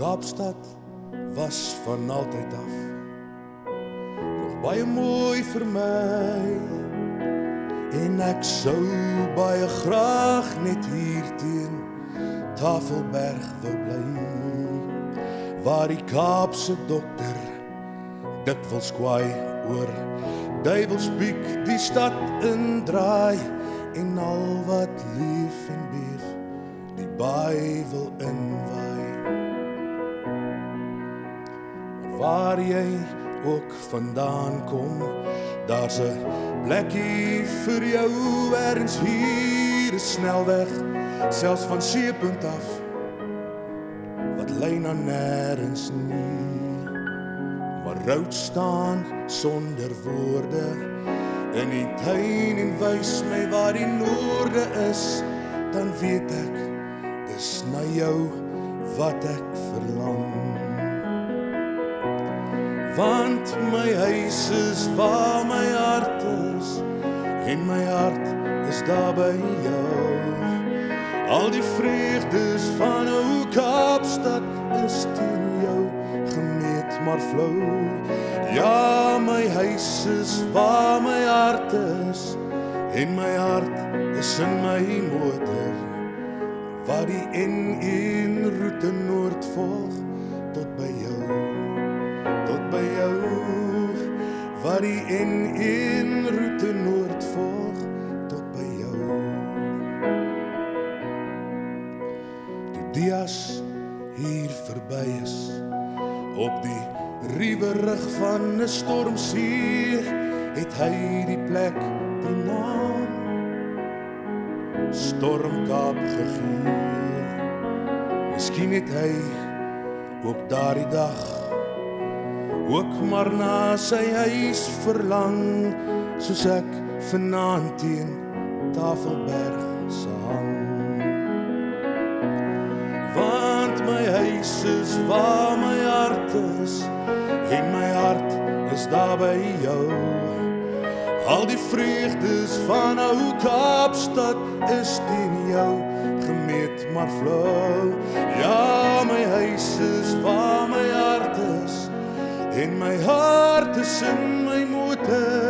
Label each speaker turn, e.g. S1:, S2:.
S1: Kaapstad was van altyd af nog baie mooi vir my, en ek sou baie graag net hier teen Tafelberg wou bly, waar die Kaapse dokter dikwels kwaai oor Duiwelspiek die stad indraai, en al wat lief en beef die baai wil inwaai. Waar jy ook vandaan kom, daar's 'n plekkie vir jou ergens hier, 'n snelweg, selfs van Seepunt af, wat lei na nêrens nie. Maar rood staan sonder woorde in die tuin en wys my waar die noorde is, dan weet ek, dis na jou wat ek verlang. Want my huis is waar my hart is, en my hart is daar by jou. Al die vreugdes van ou Kaapstad is teen jou gemeet maar flou. Ja, my huis is waar my hart is, en my hart is in my motor, waar die N1 roete noord volg tot by jou. Tot by jou, waar die N1 roete noord volg, tot by jou. Toe Dias hier verby is, op die riewerig van 'n stormsee, het hy die plek die naam Stormkaap gegee. Miskien het hy ook daardie dag ook maar na sy huis verlang, soos ek vanaand teen Tafelberg se hang. Want my huis is waar my hart is, en my hart is daar by jou. Al die vreugdes van ou Kaapstad is teen jou gemeet maar flou. Ja, my huis is waar my hart is, en my hart is in my motor,